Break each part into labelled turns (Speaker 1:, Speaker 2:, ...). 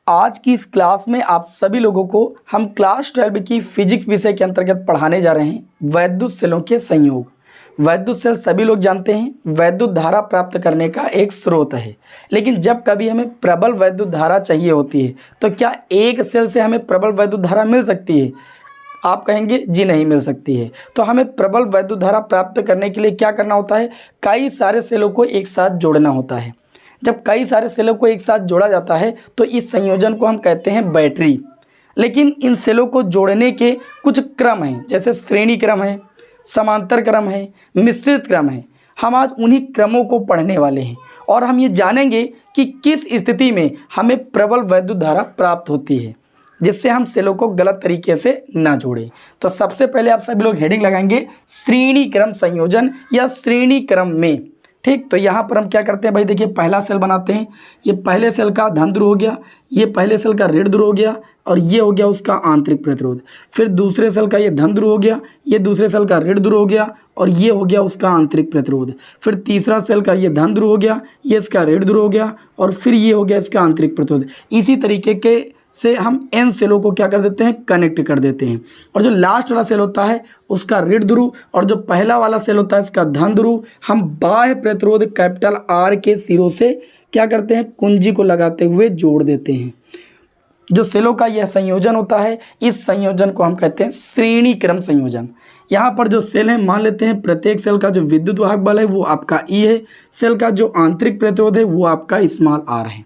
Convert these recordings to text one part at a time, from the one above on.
Speaker 1: आज की इस क्लास में आप सभी लोगों को हम क्लास 12 की फिजिक्स विषय के अंतर्गत पढ़ाने जा रहे हैं वैद्युत सेलों के संयोग। वैद्युत सेल सभी लोग जानते हैं वैद्युत धारा प्राप्त करने का एक स्रोत है, लेकिन जब कभी हमें प्रबल वैद्युत धारा चाहिए होती है तो क्या एक सेल से हमें प्रबल वैद्युत धारा मिल सकती है? आप कहेंगे जी नहीं मिल सकती है। तो हमें प्रबल वैद्युत धारा प्राप्त करने के लिए क्या करना होता है? कई सारे सेलों को एक साथ जोड़ना होता है। जब कई सारे सेलों को एक साथ जोड़ा जाता है तो इस संयोजन को हम कहते हैं बैटरी। लेकिन इन सेलों को जोड़ने के कुछ क्रम हैं, जैसे श्रेणी क्रम है, समांतर क्रम है, मिश्रित क्रम है। हम आज उन्हीं क्रमों को पढ़ने वाले हैं और हम ये जानेंगे कि किस स्थिति में हमें प्रबल वैद्युत धारा प्राप्त होती है, जिससे हम सेलों को गलत तरीके से ना जोड़ें। तो सबसे पहले आप सभी लोग हेडिंग लगाएंगे श्रेणी क्रम संयोजन या श्रेणी क्रम में। ठीक, तो यहाँ पर हम क्या करते हैं भाई, देखिए पहला सेल बनाते हैं। ये पहले सेल का धन ध्रुव हो गया, ये पहले सेल का ऋण ध्रुव हो गया और ये हो गया उसका आंतरिक प्रतिरोध। फिर दूसरे सेल का ये धन ध्रुव हो गया, ये दूसरे सेल का ऋण ध्रुव हो गया और ये हो गया उसका आंतरिक प्रतिरोध। फिर तीसरा सेल का ये धन ध्रुव हो गया, ये इसका ऋण ध्रुव हो गया और फिर ये हो गया इसका आंतरिक प्रतिरोध। इसी तरीके के से हम n सेलों को क्या कर देते हैं, कनेक्ट कर देते हैं। और जो लास्ट वाला सेल होता है उसका ऋण ध्रुव और जो पहला वाला सेल होता है इसका धन ध्रुव हम बाह्य प्रतिरोध कैपिटल R के सिरों से क्या करते हैं, कुंजी को लगाते हुए जोड़ देते हैं। जो सेलों का यह संयोजन होता है, इस संयोजन को हम कहते हैं श्रेणी क्रम संयोजन। यहाँ पर जो सेल है, मान लेते हैं प्रत्येक सेल का जो विद्युत वाहक बल है वो आपका E है, सेल का जो आंतरिक प्रतिरोध है वो आपका स्मॉल r है।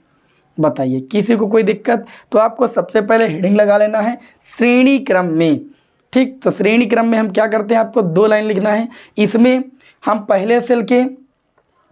Speaker 1: बताइए किसी को कोई दिक्कत? तो आपको सबसे पहले हेडिंग लगा लेना है श्रेणी क्रम में। ठीक, तो श्रेणी क्रम में हम क्या करते हैं, आपको 2 लाइन लिखना है। इसमें हम पहले सेल के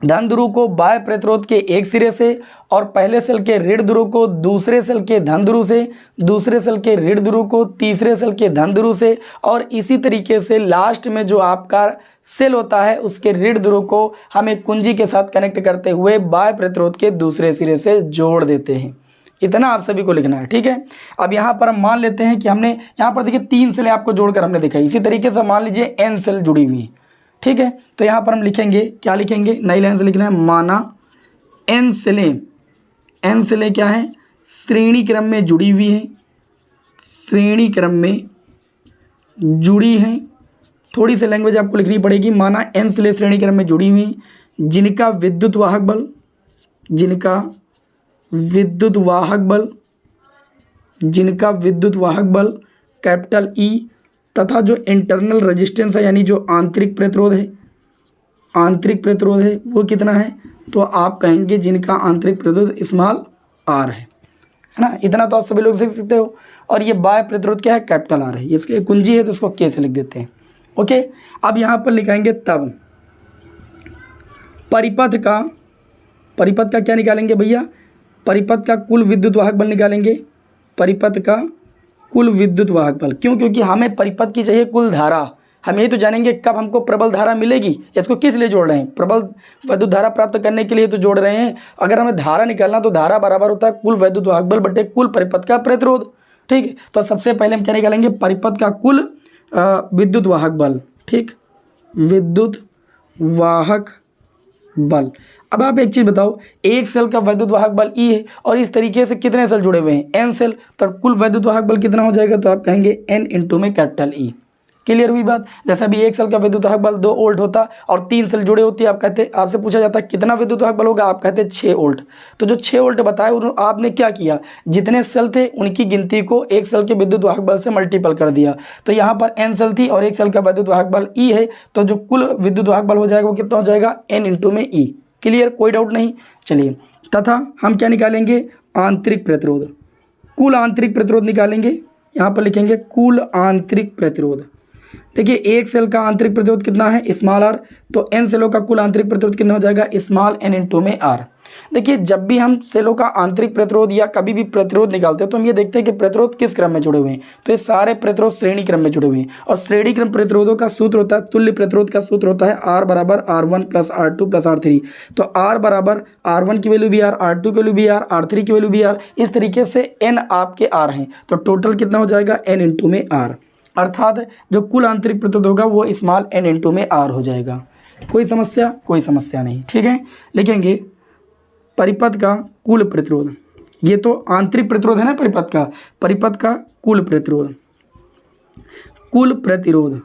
Speaker 1: धन ध्रुव को बाह्य प्रतिरोध के एक सिरे से और पहले सेल के ऋण ध्रुव को दूसरे सेल के धन ध्रुव से, दूसरे सेल के ऋण ध्रुव को तीसरे सेल के धन ध्रुव से और इसी तरीके से लास्ट में जो आपका सेल होता है उसके ऋण ध्रुव को हमें कुंजी के साथ कनेक्ट करते हुए बाह्य प्रतिरोध के दूसरे सिरे से जोड़ देते हैं। इतना आप सभी को लिखना है। ठीक है, अब यहाँ पर हम मान लेते हैं कि हमने यहाँ पर देखिए 3 सेलें आपको जोड़कर हमने देखा। इसी तरीके से मान लीजिए n सेल जुड़ी हुई है। ठीक है, तो यहाँ पर हम लिखेंगे, क्या लिखेंगे, नई लाइन से लिखना है, माना n सेलें क्या है, श्रेणी क्रम में जुड़ी हुई है, श्रेणी क्रम में जुड़ी हैं। थोड़ी सी लैंग्वेज आपको लिखनी पड़ेगी। माना n सेलें श्रेणी क्रम में जुड़ी हुई, जिनका विद्युत वाहक बल कैपिटल E तथा जो इंटरनल रेजिस्टेंस है यानी जो आंतरिक प्रतिरोध है वो कितना है, तो आप कहेंगे जिनका आंतरिक प्रतिरोध स्मॉल r है ना। इतना तो आप सभी लोग सीख सकते हो। और ये बाह्य प्रतिरोध क्या है, कैपिटल R है। इसके कुंजी है तो उसको K से लिख देते हैं। ओके, अब यहाँ पर लिखाएंगे तब परिपथ का क्या निकालेंगे भैया, परिपथ का कुल विद्युत वाहक बल निकालेंगे। परिपथ का कुल विद्युत वाहक बल, क्यों? क्योंकि हमें परिपथ की चाहिए कुल धारा। हम यही तो जानेंगे कब हमको प्रबल धारा मिलेगी। इसको किस लिए जोड़ रहे हैं, प्रबल वैद्युत धारा प्राप्त करने के लिए तो जोड़ रहे हैं। अगर हमें धारा निकालना तो धारा बराबर होता है कुल वैद्युत वाहक बल बटे कुल परिपथ का प्रतिरोध। ठीक है, तो सबसे पहले हम क्या निकालेंगे, परिपथ का कुल विद्युत वाहक बल। ठीक, विद्युत वाहक बल। अब आप एक चीज़ बताओ, एक सेल का वैद्युत वाहक बल E है और इस तरीके से कितने सेल जुड़े हुए हैं, n सेल, तो कुल वैद्युत वाहक बल कितना हो जाएगा, तो आप कहेंगे n इंटू में कैपिटल E। क्लियर हुई बात? जैसा भी एक सेल का विद्युत वाहक बल 2 वोल्ट होता और 3 सेल जुड़े होती है, आप कहते, आपसे पूछा जाता है कितना विद्युत वाहक बल होगा, आप कहते 6 वोल्ट। तो जो 6 वोल्ट बताए आपने क्या किया, जितने सेल थे उनकी गिनती को एक सेल के विद्युत वाहक बल से मल्टीपल कर दिया। तो यहाँ पर n सेल थी और एक सेल का विद्युत वाहक बल E है, तो जो कुल विद्युत वाहक बल हो जाएगा वो कितना हो जाएगा, n इंटू में E। क्लियर, कोई डाउट नहीं? चलिए, तथा हम क्या निकालेंगे, आंतरिक प्रतिरोध, कुल आंतरिक प्रतिरोध निकालेंगे। यहाँ पर लिखेंगे कुल आंतरिक प्रतिरोध। देखिए एक सेल का आंतरिक प्रतिरोध कितना है, स्मॉल r, तो n सेलों का कुल आंतरिक प्रतिरोध कितना हो जाएगा, स्मॉल n इंटू में r। देखिए जब भी हम सेलों का आंतरिक प्रतिरोध या कभी भी प्रतिरोध निकालते हैं तो हम ये देखते हैं कि प्रतिरोध किस क्रम में जुड़े हुए हैं। तो ये सारे प्रतिरोध श्रेणी क्रम में जुड़े हुए हैं और श्रेणी क्रम प्रतिरोधों का सूत्र होता है, तुल्य प्रतिरोध का सूत्र होता है R बराबर R1 plus R2 plus R3। तो R बराबर R1 की वैल्यू भी R, R2 की वैल्यू भी R, R3 की वैल्यू भी R, इस तरीके से n आपके R हैं। तो टोटल कितना हो जाएगा, n इंटू में R, अर्थात जो कुल आंतरिक प्रतिरोध होगा वो स्मॉल n इंटू में R हो जाएगा। कोई समस्या? कोई समस्या नहीं। ठीक है, लिखेंगे परिपथ का कुल प्रतिरोध। ये तो आंतरिक प्रतिरोध है ना परिपथ का कुल प्रतिरोध।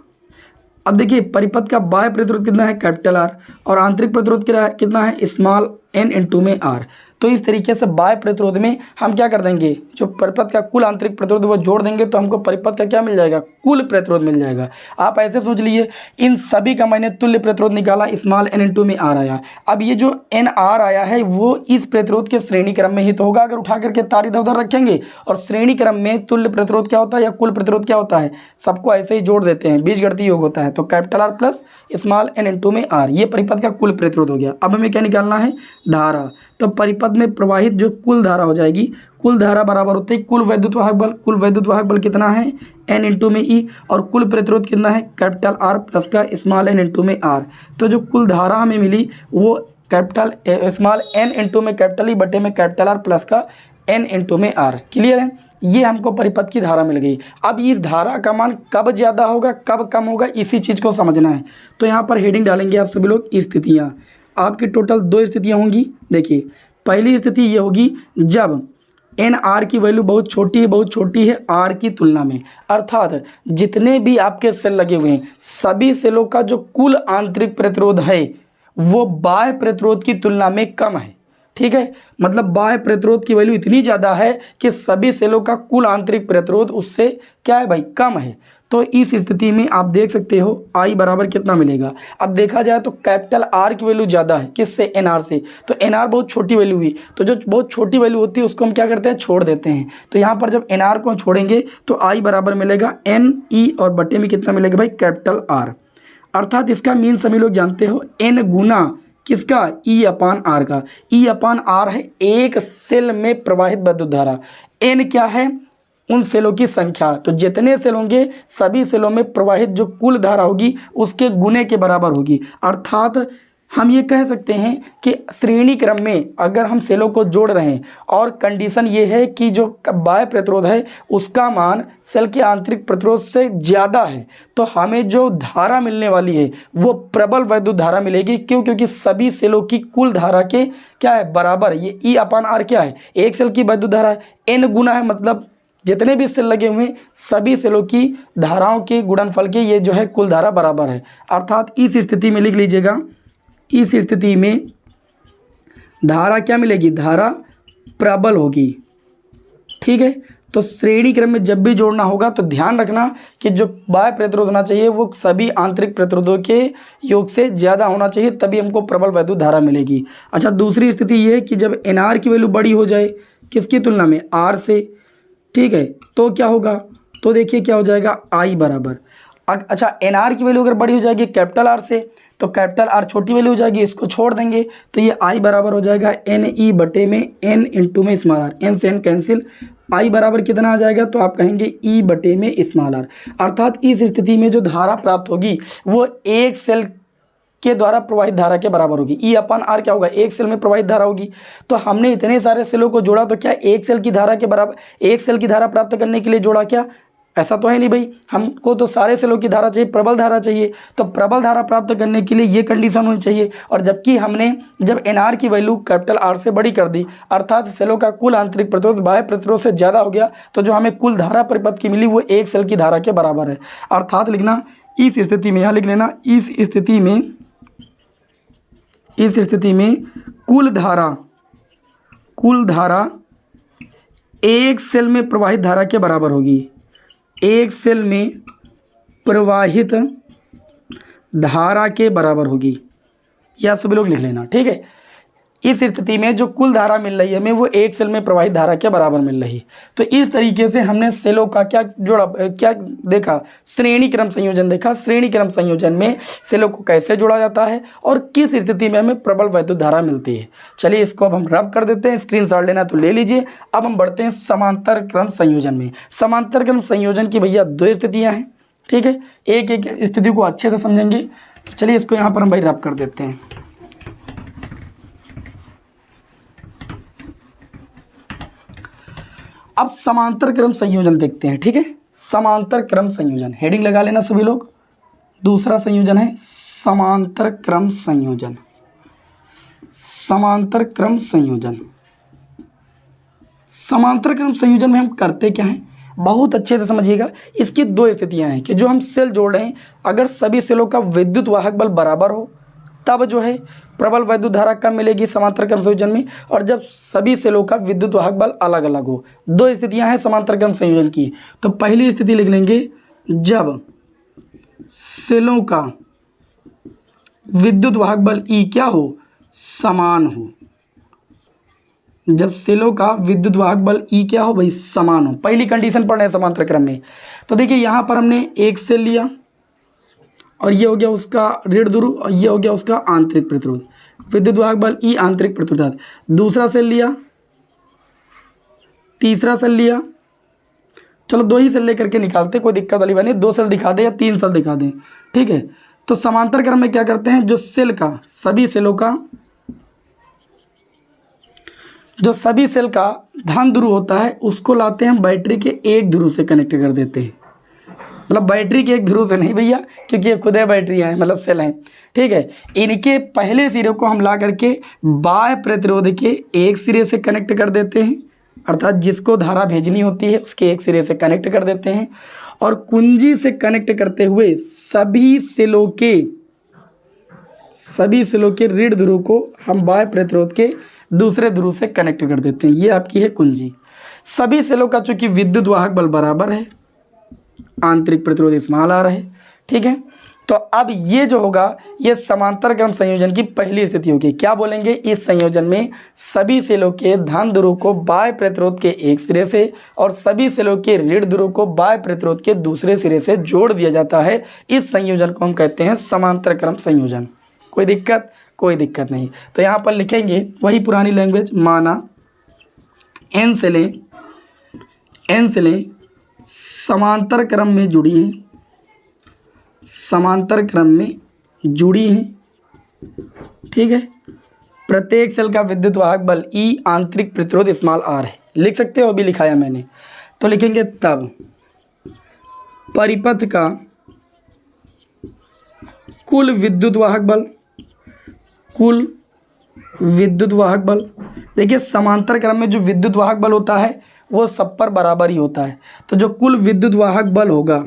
Speaker 1: अब देखिए परिपथ का बाह्य प्रतिरोध कितना है कैपिटल आर, और आंतरिक प्रतिरोध कितना है स्मॉल n इंटू में आर। तो इस तरीके से बाह्य प्रतिरोध में हम क्या कर देंगे, जो परिपथ का कुल आंतरिक प्रतिरोध वो जोड़ देंगे तो हमको परिपथ का क्या मिल जाएगा, कुल प्रतिरोध मिल जाएगा। आप ऐसे सोच लीजिए, इन सभी का मैंने तुल्य प्रतिरोध निकाला, स्मॉल n इंटू में आर आया। अब ये जो एन आर आया है वो इस प्रतिरोध के श्रेणी क्रम में ही तो होगा, अगर उठा करके तार इधर उधर रखेंगे। और श्रेणी क्रम में तुल्य प्रतिरोध क्या होता है या कुल प्रतिरोध क्या होता है, सबको ऐसे ही जोड़ देते हैं, बीजगणितीय योग होता है। तो capital R plus small n into में आर, ये परिपथ का कुल प्रतिरोध हो गया। अब हमें क्या निकालना है, धारा। तो परिपथ में प्रवाहित जो कुल धारा हो जाएगी, कुल धारा बराबर होते है कुल वैद्युत वाहक बल। कुल वैद्युत वाहक बल कितना है, n इंटू में ई, और कुल प्रतिरोध कितना है कैपिटल आर प्लस का स्मॉल n इंटू में आर। तो जो कुल धारा हमें मिली वो कैपिटल स्मॉल n इंटू में कैपिटल ई बटे में कैपिटल आर प्लस का n इंटू में आर। क्लियर है, ये हमको परिपथ की धारा मिल गई। अब इस धारा का मान कब ज़्यादा होगा कब कम होगा, इसी चीज़ को समझना है। तो यहाँ पर हेडिंग डालेंगे आप सभी लोग, स्थितियाँ। आपकी टोटल 2 स्थितियाँ होंगी। देखिए पहली स्थिति ये होगी जब एन आर की वैल्यू बहुत छोटी है आर की तुलना में, अर्थात जितने भी आपके सेल लगे हुए हैं सभी सेलों का जो कुल आंतरिक प्रतिरोध है वो बाह्य प्रतिरोध की तुलना में कम है। ठीक है, मतलब बाह्य प्रतिरोध की वैल्यू इतनी ज़्यादा है कि सभी सेलों का कुल आंतरिक प्रतिरोध उससे क्या है भाई, कम है। तो इस स्थिति में आप देख सकते हो I बराबर कितना मिलेगा। अब देखा जाए तो कैपिटल R की वैल्यू ज़्यादा है किससे, NR से। तो NR बहुत छोटी वैल्यू हुई, तो जो बहुत छोटी वैल्यू होती है उसको हम क्या करते हैं, छोड़ देते हैं। तो यहाँ पर जब NR को छोड़ेंगे तो I बराबर मिलेगा NE, और बटे में कितना मिलेगा भाई, कैपिटल R। अर्थात इसका मीन सभी लोग जानते हो N गुना किसका, E अपान R का। E अपान R है एक सेल में प्रवाहित विद्युत धारा, N क्या है उन सेलों की संख्या। तो जितने सेल होंगे सभी सेलों में प्रवाहित जो कुल धारा होगी उसके गुने के बराबर होगी। अर्थात हम ये कह सकते हैं कि श्रेणी क्रम में अगर हम सेलों को जोड़ रहे हैं और कंडीशन ये है कि जो बाह्य प्रतिरोध है उसका मान सेल के आंतरिक प्रतिरोध से ज़्यादा है, तो हमें जो धारा मिलने वाली है वो प्रबल वैद्युत धारा मिलेगी। क्यों, क्योंकि सभी सेलों की कुल धारा के क्या है, बराबर। ये E अपान R क्या है, एक सेल की वैद्युत धारा है, N गुना है, मतलब जितने भी सेल लगे हुए सभी सेलों की धाराओं के गुणनफल के ये जो है कुल धारा बराबर है। अर्थात इस स्थिति में लिख लीजिएगा, इस स्थिति में धारा क्या मिलेगी, धारा प्रबल होगी। ठीक है, तो श्रेणी क्रम में जब भी जोड़ना होगा तो ध्यान रखना कि जो बाह्य प्रतिरोध होना चाहिए वो सभी आंतरिक प्रतिरोधों के योग से ज़्यादा होना चाहिए, तभी हमको प्रबल वैद्युत धारा मिलेगी। अच्छा, दूसरी स्थिति ये है कि जब NR की वैल्यू बड़ी हो जाए किसकी तुलना में, R से। ठीक है, तो क्या होगा, तो देखिए क्या हो जाएगा I बराबर, अच्छा NR की वैल्यू अगर बड़ी हो जाएगी कैपिटल R से तो कैपिटल R छोटी वैल्यू हो जाएगी, इसको छोड़ देंगे तो ये I बराबर हो जाएगा NE बटे में N इंटू में स्मॉल r, N से N कैंसिल, I बराबर कितना आ जाएगा, तो आप कहेंगे E बटे में स्मॉल r। अर्थात इस स्थिति में जो धारा प्राप्त होगी वो एक सेल के द्वारा प्रवाहित धारा के बराबर होगी। E अपान R क्या होगा, एक सेल में प्रवाहित धारा होगी। तो हमने इतने सारे सेलों को जोड़ा तो क्या एक सेल की धारा के बराबर, एक सेल की धारा प्राप्त करने के लिए जोड़ा क्या, ऐसा तो है नहीं भाई, हमको तो सारे सेलों की धारा चाहिए, प्रबल धारा चाहिए। तो प्रबल धारा प्राप्त करने के लिए ये कंडीशन होनी चाहिए। और जबकि हमने जब NR की वैल्यू कैपिटल R से बड़ी कर दी, अर्थात सेलों का कुल आंतरिक प्रतिरोध बाह्य प्रतिरोध से ज़्यादा हो गया, तो जो हमें कुल धारा परिपथ की मिली वो एक सेल की धारा के बराबर है। अर्थात लिखना इस स्थिति में, यहाँ लिख लेना इस स्थिति में कुल धारा एक सेल में प्रवाहित धारा के बराबर होगी, एक सेल में प्रवाहित धारा के बराबर होगी। यह सभी लोग लिख लेना। ठीक है, इस स्थिति में जो कुल धारा मिल रही है हमें वो एक सेल में प्रवाहित धारा के बराबर मिल रही है। तो इस तरीके से हमने सेलों का क्या जोड़ा, क्या देखा, श्रेणी क्रम संयोजन देखा। श्रेणी क्रम संयोजन में सेलों को कैसे जोड़ा जाता है और किस स्थिति में हमें प्रबल वैद्युत धारा मिलती है। चलिए इसको अब हम रब कर देते हैं, स्क्रीनशॉट लेना तो ले लीजिए। अब हम बढ़ते हैं समांतर क्रम संयोजन में। समांतर क्रम संयोजन की भैया 2 स्थितियाँ हैं। ठीक है, एक एक स्थिति को अच्छे से समझेंगे। चलिए इसको यहाँ पर हम भाई रब कर देते हैं। अब समांतर क्रम संयोजन देखते हैं। ठीक है, समांतर क्रम संयोजन हेडिंग लगा लेना सभी लोग। दूसरा संयोजन है समांतर क्रम संयोजन। समांतर क्रम संयोजन समांतर क्रम संयोजन में हम करते क्या हैं, बहुत अच्छे से समझिएगा। इसकी दो स्थितियां हैं कि जो हम सेल जोड़ रहे हैं, अगर सभी सेलों का विद्युत वाहक बल बराबर हो तब जो है प्रबल वैद्युत धारा कब मिलेगी समांतर क्रम संयोजन में, और जब सभी सेलों का विद्युत वाहक बल अलग अलग हो। दो स्थितियां हैं समांतर क्रम संयोजन की। तो पहली स्थिति लिख लेंगे, जब सेलों का विद्युत वाहक बल ई क्या हो, समान हो। जब सेलों का विद्युत वाहक बल ई क्या हो भाई, समान हो। पहली कंडीशन पढ़ रहे हैं समांतर क्रम में। तो देखिए यहाँ पर हमने एक सेल लिया और ये हो गया उसका ऋण ध्रुव और ये हो गया उसका आंतरिक प्रतिरोध, विद्युत वाहक बल ई आंतरिक प्रतिरोध। दूसरा सेल लिया, तीसरा सेल लिया, चलो दो ही सेल लेकर के निकालते, कोई दिक्कत वाली बात नहीं, दो सेल दिखा दे या तीन सेल दिखा दें, ठीक है। तो समांतर क्रम में क्या करते हैं, जो सेल का सभी सेलों का जो सभी सेल का धन ध्रुव होता है उसको लाते हैं हम बैटरी के एक ध्रुव से कनेक्ट कर देते हैं। मतलब बैटरी के एक ध्रुव से नहीं भैया, क्योंकि ये खुद है बैटरी है, मतलब सेल हैं, ठीक है। इनके पहले सिरे को हम ला करके बाह्य प्रतिरोध के एक सिरे से कनेक्ट कर देते हैं, अर्थात जिसको धारा भेजनी होती है उसके एक सिरे से कनेक्ट कर देते हैं, और कुंजी से कनेक्ट करते हुए सभी सेलों के ऋण ध्रुव को हम बाह्य प्रतिरोध के दूसरे ध्रुव से कनेक्ट कर देते हैं। ये आपकी है कुंजी। सभी सेलों का चूंकि विद्युत वाहक बल बराबर है, आंतरिक प्रतिरोध स्मॉल आर है, ठीक है। तो अब ये जो होगा ये समांतर क्रम संयोजन की पहली स्थिति होगी। क्या बोलेंगे, इस संयोजन में सभी सेलों के धन ध्रुव को बाह्य प्रतिरोध के एक सिरे से और सभी सेलों के ऋण ध्रुव को बाह्य प्रतिरोध के दूसरे सिरे से जोड़ दिया जाता है। इस संयोजन को हम कहते हैं समांतर क्रम संयोजन। कोई दिक्कत, कोई दिक्कत नहीं। तो यहाँ पर लिखेंगे वही पुरानी लैंग्वेज, माना n सेलें समांतर क्रम में जुड़ी हैं, समांतर क्रम में जुड़ी हैं, ठीक है। प्रत्येक सेल का विद्युत वाहक बल E आंतरिक प्रतिरोध स्मॉल r है। लिख सकते हो, अभी लिखाया मैंने। तो लिखेंगे तब परिपथ का कुल विद्युत वाहक बल, देखिए समांतर क्रम में जो विद्युत वाहक बल होता है वो सब पर बराबर ही होता है। तो जो कुल विद्युत वाहक बल होगा,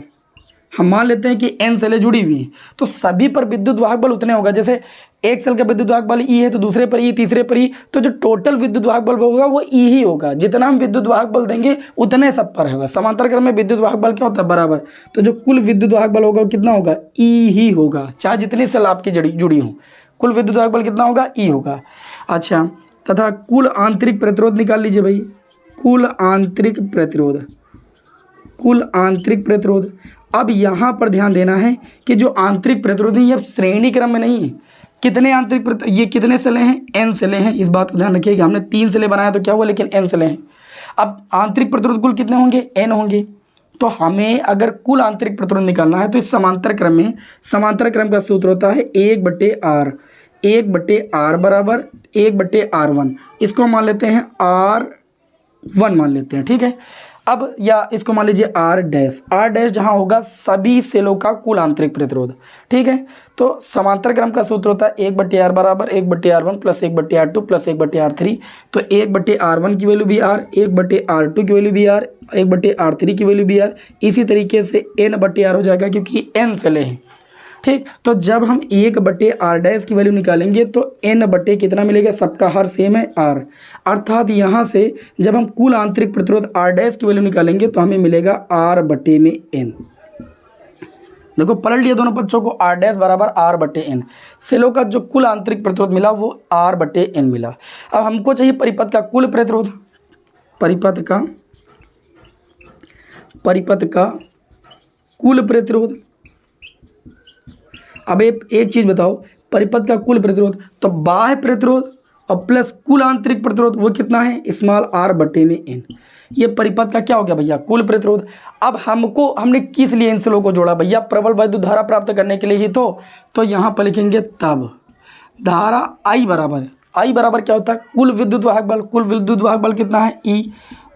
Speaker 1: हम मान लेते हैं कि n सेलें जुड़ी हुई हैं तो सभी पर विद्युत वाहक बल उतने होगा। जैसे एक सेल का विद्युत वाहक बल E है तो दूसरे पर E, तीसरे पर E, तो जो टोटल विद्युत वाहक बल होगा वो E ही होगा। जितना हम विद्युत वाहक बल देंगे उतने सब पर होगा। समांतर क्रम में विद्युत वाहक बल क्या होता है, बराबर। तो जो कुल विद्युत वाहक बल होगा वो कितना होगा, E ही होगा, चाहे जितनी सेल आपकी जुड़ी हों, कुल विद्युत वाहक बल कितना होगा, E होगा। अच्छा, तथा कुल आंतरिक प्रतिरोध निकाल लीजिए भाई, कुल आंतरिक प्रतिरोध। अब यहाँ पर ध्यान देना है कि जो आंतरिक प्रतिरोध है ये श्रेणी क्रम में नहीं है। कितने आंतरिक ये कितने सेलें हैं, n सेलें हैं। इस बात को ध्यान रखिएगा, हमने 3 सेलें बनाया तो क्या हुआ, लेकिन n सेलें हैं। अब आंतरिक प्रतिरोध कुल कितने होंगे, n होंगे। तो हमें अगर कुल आंतरिक प्रतिरोध निकालना है तो इस समांतर क्रम का सूत्र होता है 1/r, 1/r बराबर 1/r1। इसको मान लेते हैं r1 मान लेते हैं, ठीक है। अब या इसको मान लीजिए r डैश जहाँ होगा सभी सेलों का कुल आंतरिक प्रतिरोध, ठीक है। तो समांतर क्रम का सूत्र होता है 1/r बराबर 1/r1 plus 1/r2 plus 1/r3। तो 1/r1 की वैल्यू भी r, 1/r2 की वैल्यू भी r, 1/r3 की वैल्यू भी r। इसी तरीके से n/r हो जाएगा क्योंकि n सेलें हैं, ठीक। तो जब हम 1/r डैश की वैल्यू निकालेंगे तो n/, कितना मिलेगा, सबका हर सेम है r। अर्थात यहाँ से जब हम कुल आंतरिक प्रतिरोध r डैश की वैल्यू निकालेंगे तो हमें मिलेगा r/n। देखो पलट लिया दोनों पक्षों को, r डैश बराबर r/n। सेलों का जो कुल आंतरिक प्रतिरोध मिला वो r/n मिला। अब हमको चाहिए परिपथ का कुल प्रतिरोध, परिपथ का कुल प्रतिरोध। अब एक चीज़ बताओ, परिपथ का कुल प्रतिरोध तो बाह्य प्रतिरोध और प्लस कुल आंतरिक प्रतिरोध वो कितना है, स्मॉल r/n। ये परिपथ का क्या हो गया भैया, कुल प्रतिरोध। अब हमने किस लिए इन सेलों को जोड़ा भैया, प्रबल वैद्युत धारा प्राप्त करने के लिए ही तो यहाँ पर लिखेंगे तब धारा I बराबर क्या होता है, कुल विद्युत वाहक बल। कुल विद्युत वाहक बल कितना है, E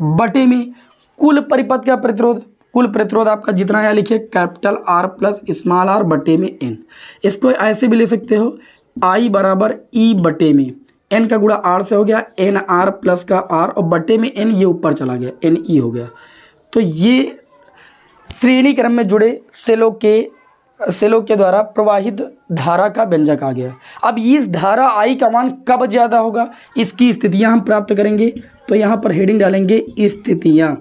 Speaker 1: बटे में कुल परिपथ का प्रतिरोध। कुल प्रतिरोध आपका जितना है लिखिए capital R plus small r बटे में n। इसको ऐसे भी ले सकते हो, I बराबर E बटे में एन का गुणा आर से हो गया, एन आर प्लस का आर और बटे में एन, ये ऊपर चला गया, एन ई हो गया। तो ये श्रेणी क्रम में जुड़े सेलों के द्वारा प्रवाहित धारा का व्यंजक आ गया। अब इस धारा आई का मान कब ज़्यादा होगा, इसकी स्थितियां हम प्राप्त करेंगे। तो यहाँ पर हेडिंग डालेंगे स्थितियां।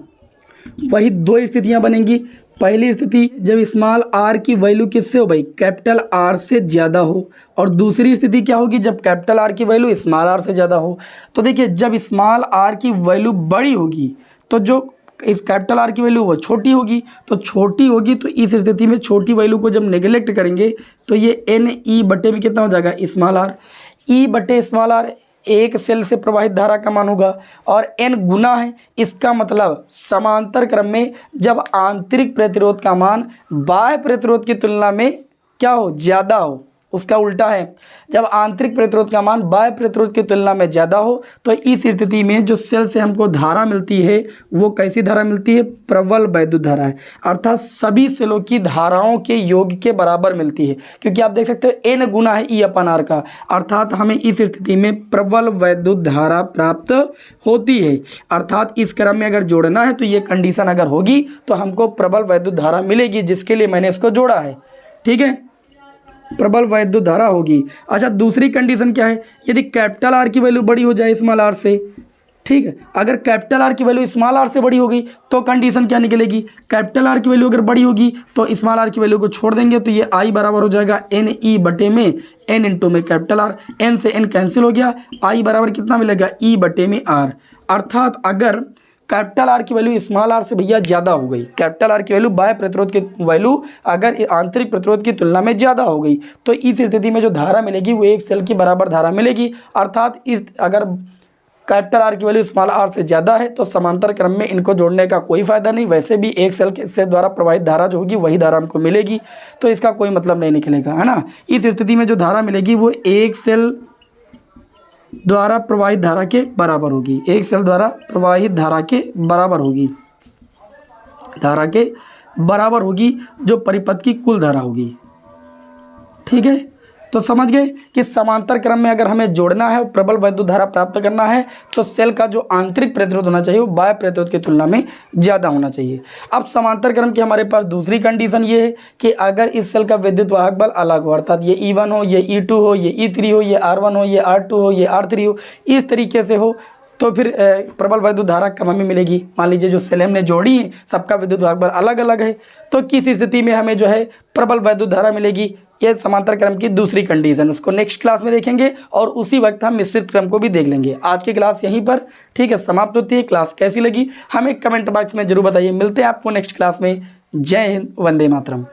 Speaker 1: वही दो स्थितियां बनेंगी। पहली स्थिति जब स्मॉल आर की वैल्यू किससे हो भाई, कैपिटल आर से ज़्यादा हो, और दूसरी स्थिति क्या होगी, जब कैपिटल आर की वैल्यू स्मॉल आर से ज़्यादा हो। तो देखिए जब स्मॉल आर की वैल्यू बड़ी होगी तो जो इस कैपिटल आर की वैल्यू वो छोटी होगी, तो छोटी होगी तो इस स्थिति में छोटी वैल्यू को जब नेगलेक्ट करेंगे तो ये एन ई बटे में कितना हो जाएगा, स्मॉल आर। ई बटे स्मॉल आर एक सेल से प्रवाहित धारा का मान होगा, और एन गुना है, इसका मतलब समांतर क्रम में जब आंतरिक प्रतिरोध का मान बाह्य प्रतिरोध की तुलना में क्या हो, ज़्यादा हो। उसका उल्टा है, जब आंतरिक प्रतिरोध का मान बाह्य प्रतिरोध की तुलना में ज़्यादा हो तो इस स्थिति में जो सेल से हमको धारा मिलती है वो कैसी धारा मिलती है, प्रबल वैद्युत धारा है। अर्थात सभी सेलों की धाराओं के योग के बराबर मिलती है, क्योंकि आप देख सकते हो एन गुना है ई अपन आर का, अर्थात हमें इस स्थिति में प्रबल वैद्युत धारा प्राप्त होती है। अर्थात इस क्रम में अगर जोड़ना है तो ये कंडीशन अगर होगी तो हमको प्रबल वैद्युत धारा मिलेगी, जिसके लिए मैंने इसको जोड़ा है। ठीक है, प्रबल वैद्युत धारा होगी। अच्छा, दूसरी कंडीशन क्या है, यदि कैपिटल आर की वैल्यू बड़ी हो जाए स्मॉल आर से, ठीक है, अगर कैपिटल आर की वैल्यू स्मॉल आर से बड़ी होगी तो कंडीशन क्या निकलेगी, कैपिटल आर की वैल्यू अगर बड़ी होगी तो स्मॉल आर की वैल्यू को छोड़ देंगे, तो ये आई बराबर हो जाएगा एन ई बटे में एन इंटू में कैपिटल आर, एन से एन कैंसिल हो गया, आई बराबर कितना मिलेगा, ई बटे में आर। अर्थात अगर कैपिटल आर की वैल्यू स्मॉल आर से भैया ज़्यादा हो गई, कैपिटल आर की वैल्यू बाह्य प्रतिरोध की वैल्यू अगर आंतरिक प्रतिरोध की तुलना में ज़्यादा हो गई तो इस स्थिति में जो धारा मिलेगी वो एक सेल की बराबर धारा मिलेगी। अर्थात इस अगर कैपिटल आर की वैल्यू स्मॉल आर से ज़्यादा है तो समांतर क्रम में इनको जोड़ने का कोई फ़ायदा नहीं, वैसे भी एक सेल से द्वारा प्रवाहित धारा जो होगी वही धारा हमको मिलेगी, तो इसका कोई मतलब नहीं निकलेगा, है ना। इस स्थिति में जो धारा मिलेगी वो एक सेल द्वारा प्रवाहित धारा के बराबर होगी, एक सेल द्वारा प्रवाहित धारा के बराबर होगी, धारा के बराबर होगी जो परिपथ की कुल धारा होगी। ठीक है, तो समझ गए कि समांतर क्रम में अगर हमें जोड़ना है और प्रबल वैद्युत धारा प्राप्त करना है तो सेल का जो आंतरिक प्रतिरोध होना चाहिए वो बाह्य प्रतिरोध की तुलना में ज़्यादा होना चाहिए। अब समांतर क्रम की हमारे पास दूसरी कंडीशन ये है कि अगर इस सेल का विद्युत वाहक बल अलग हो, अर्थात ये E1 हो, ये E2 हो, ये E3 हो, ये R1 हो, ये R2 हो, ये R3 हो, इस तरीके से हो तो फिर प्रबल वैद्युत धारा कम हमें मिलेगी। मान लीजिए जो सेल हमने जोड़ी है सबका विद्युत वाहक बल अलग अलग है, तो किस स्थिति में हमें जो है प्रबल वैद्युत धारा मिलेगी, ये समांतर क्रम की दूसरी कंडीशन, उसको नेक्स्ट क्लास में देखेंगे और उसी वक्त हम मिश्रित क्रम को भी देख लेंगे। आज की क्लास यहीं पर ठीक है समाप्त होती है। क्लास कैसी लगी हमें कमेंट बॉक्स में जरूर बताइए। मिलते हैं आपको नेक्स्ट क्लास में। जय हिंद, वंदे मातरम।